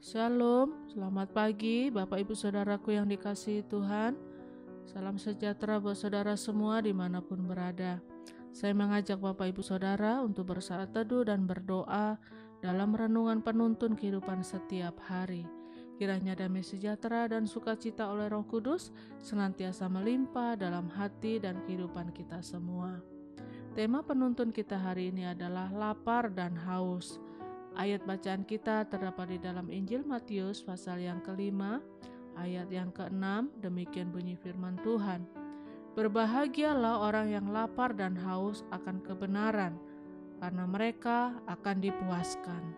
Shalom, selamat pagi Bapak Ibu Saudaraku yang dikasihi Tuhan. Salam sejahtera buat saudara semua dimanapun berada. Saya mengajak Bapak Ibu Saudara untuk bersaat teduh dan berdoa dalam renungan penuntun kehidupan setiap hari. Kiranya damai sejahtera dan sukacita oleh Roh Kudus senantiasa melimpah dalam hati dan kehidupan kita semua. Tema penuntun kita hari ini adalah lapar dan haus. Ayat bacaan kita terdapat di dalam Injil Matius pasal yang ke-5, ayat yang ke-6, demikian bunyi firman Tuhan. Berbahagialah orang yang lapar dan haus akan kebenaran, karena mereka akan dipuaskan.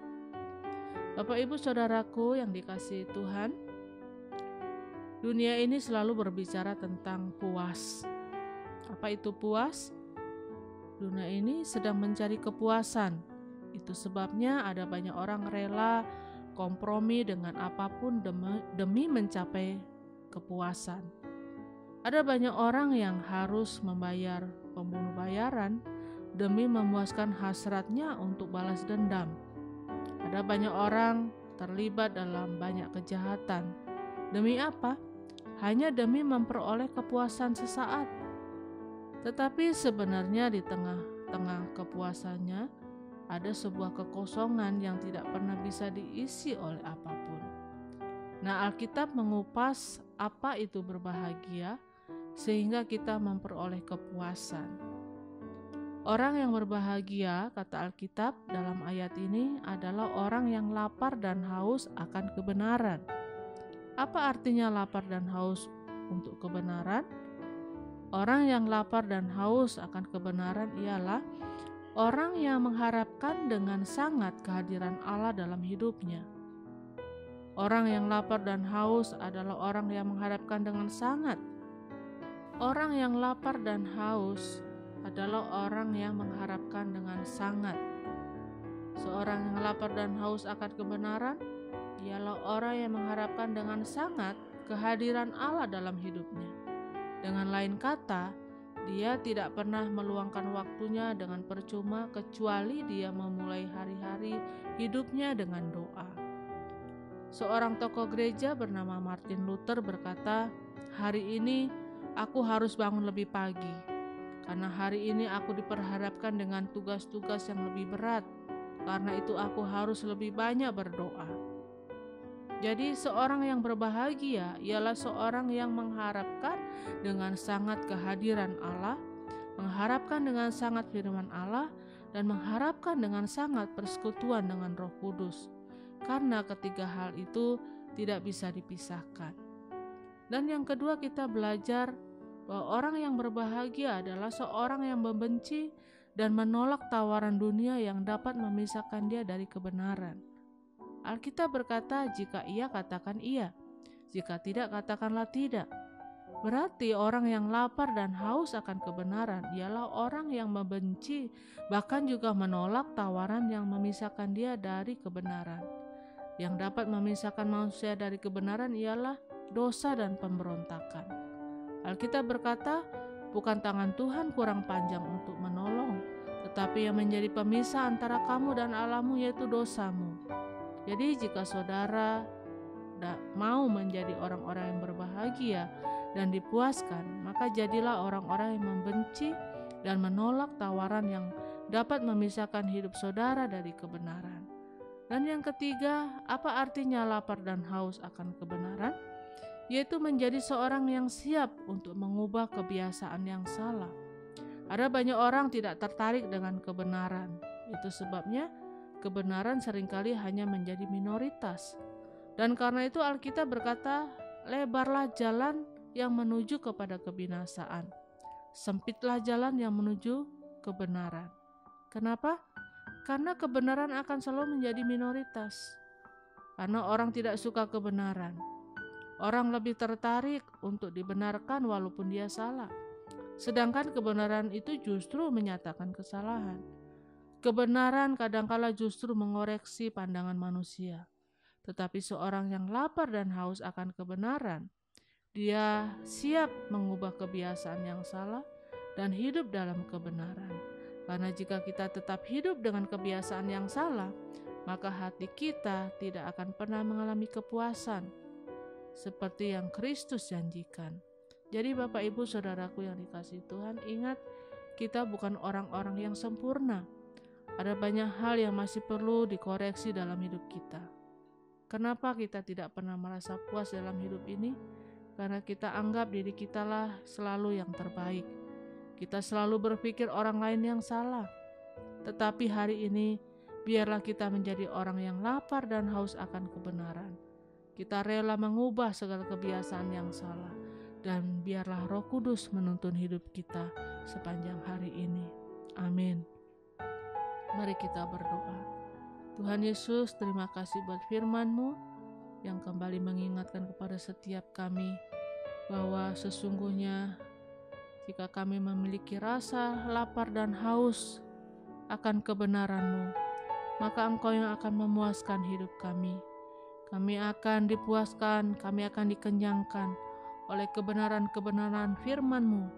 Bapak Ibu Saudaraku yang dikasihi Tuhan, dunia ini selalu berbicara tentang puas. Apa itu puas? Dunia ini sedang mencari kepuasan. Itu sebabnya ada banyak orang rela kompromi dengan apapun demi mencapai kepuasan. Ada banyak orang yang harus membayar pembunuh bayaran demi memuaskan hasratnya untuk balas dendam. Ada banyak orang terlibat dalam banyak kejahatan. Demi apa? Hanya demi memperoleh kepuasan sesaat. Tetapi sebenarnya di tengah-tengah kepuasannya ada sebuah kekosongan yang tidak pernah bisa diisi oleh apapun. Nah, Alkitab mengupas apa itu berbahagia sehingga kita memperoleh kepuasan. Orang yang berbahagia, kata Alkitab dalam ayat ini, adalah orang yang lapar dan haus akan kebenaran. Apa artinya lapar dan haus untuk kebenaran? Orang yang lapar dan haus akan kebenaran ialah orang yang mengharapkan dengan sangat kehadiran Allah dalam hidupnya. Orang yang lapar dan haus adalah orang yang mengharapkan dengan sangat. Orang yang lapar dan haus adalah orang yang mengharapkan dengan sangat. Seorang yang lapar dan haus akan kebenaran ialah orang yang mengharapkan dengan sangat kehadiran Allah dalam hidupnya. Dengan lain kata, dia tidak pernah meluangkan waktunya dengan percuma kecuali dia memulai hari-hari hidupnya dengan doa. Seorang tokoh gereja bernama Martin Luther berkata, "Hari ini aku harus bangun lebih pagi, karena hari ini aku diperhadapkan dengan tugas-tugas yang lebih berat. Karena itu aku harus lebih banyak berdoa." Jadi seorang yang berbahagia ialah seorang yang mengharapkan dengan sangat kehadiran Allah, mengharapkan dengan sangat firman Allah, dan mengharapkan dengan sangat persekutuan dengan Roh Kudus. Karena ketiga hal itu tidak bisa dipisahkan. Dan yang kedua, kita belajar bahwa orang yang berbahagia adalah seorang yang membenci dan menolak tawaran dunia yang dapat memisahkan dia dari kebenaran. Alkitab berkata, jika iya katakan iya, jika tidak katakanlah tidak. Berarti orang yang lapar dan haus akan kebenaran ialah orang yang membenci, bahkan juga menolak tawaran yang memisahkan dia dari kebenaran. Yang dapat memisahkan manusia dari kebenaran ialah dosa dan pemberontakan. Alkitab berkata, bukan tangan Tuhan kurang panjang untuk menolong, tetapi yang menjadi pemisah antara kamu dan Allahmu yaitu dosamu. Jadi jika saudara mau menjadi orang-orang yang berbahagia dan dipuaskan, maka jadilah orang-orang yang membenci dan menolak tawaran yang dapat memisahkan hidup saudara dari kebenaran. Dan yang ketiga, apa artinya lapar dan haus akan kebenaran? Yaitu menjadi seorang yang siap untuk mengubah kebiasaan yang salah. Ada banyak orang tidak tertarik dengan kebenaran. Itu sebabnya kebenaran seringkali hanya menjadi minoritas. Dan karena itu Alkitab berkata, lebarlah jalan yang menuju kepada kebinasaan. Sempitlah jalan yang menuju kebenaran. Kenapa? Karena kebenaran akan selalu menjadi minoritas. Karena orang tidak suka kebenaran. Orang lebih tertarik untuk dibenarkan walaupun dia salah. Sedangkan kebenaran itu justru menyatakan kesalahan. Kebenaran kadangkala justru mengoreksi pandangan manusia. Tetapi seorang yang lapar dan haus akan kebenaran, dia siap mengubah kebiasaan yang salah dan hidup dalam kebenaran. Karena jika kita tetap hidup dengan kebiasaan yang salah, maka hati kita tidak akan pernah mengalami kepuasan seperti yang Kristus janjikan. Jadi Bapak Ibu Saudaraku yang dikasihi Tuhan, ingat kita bukan orang-orang yang sempurna. Ada banyak hal yang masih perlu dikoreksi dalam hidup kita. Kenapa kita tidak pernah merasa puas dalam hidup ini? Karena kita anggap diri kita lah selalu yang terbaik. Kita selalu berpikir orang lain yang salah. Tetapi hari ini, biarlah kita menjadi orang yang lapar dan haus akan kebenaran. Kita rela mengubah segala kebiasaan yang salah. Dan biarlah Roh Kudus menuntun hidup kita sepanjang hari ini. Amin. Mari kita berdoa. Tuhan Yesus, terima kasih buat firman-Mu yang kembali mengingatkan kepada setiap kami bahwa sesungguhnya jika kami memiliki rasa lapar dan haus akan kebenaran-Mu, maka Engkau yang akan memuaskan hidup kami. Kami akan dipuaskan, kami akan dikenyangkan oleh kebenaran-kebenaran firman-Mu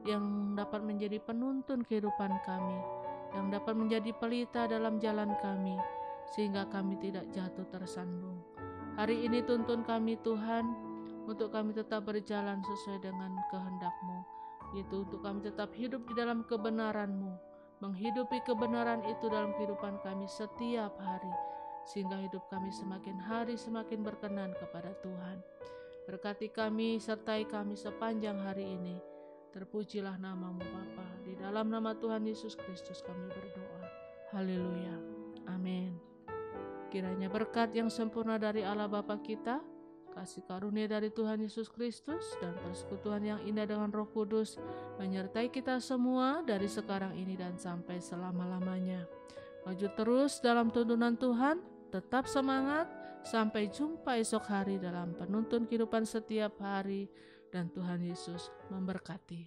yang dapat menjadi penuntun kehidupan kami, yang dapat menjadi pelita dalam jalan kami, sehingga kami tidak jatuh tersandung. Hari ini tuntun kami Tuhan, untuk kami tetap berjalan sesuai dengan kehendak-Mu, yaitu untuk kami tetap hidup di dalam kebenaran-Mu, menghidupi kebenaran itu dalam kehidupan kami setiap hari, sehingga hidup kami semakin hari semakin berkenan kepada Tuhan. Berkati kami, sertai kami sepanjang hari ini. Terpujilah nama-Mu Bapa. Di dalam nama Tuhan Yesus Kristus kami berdoa. Haleluya. Amin. Kiranya berkat yang sempurna dari Allah Bapa kita, kasih karunia dari Tuhan Yesus Kristus, dan persekutuan yang indah dengan Roh Kudus menyertai kita semua dari sekarang ini dan sampai selama-lamanya. Maju terus dalam tuntunan Tuhan, tetap semangat, sampai jumpa esok hari dalam penuntun kehidupan setiap hari, dan Tuhan Yesus memberkati.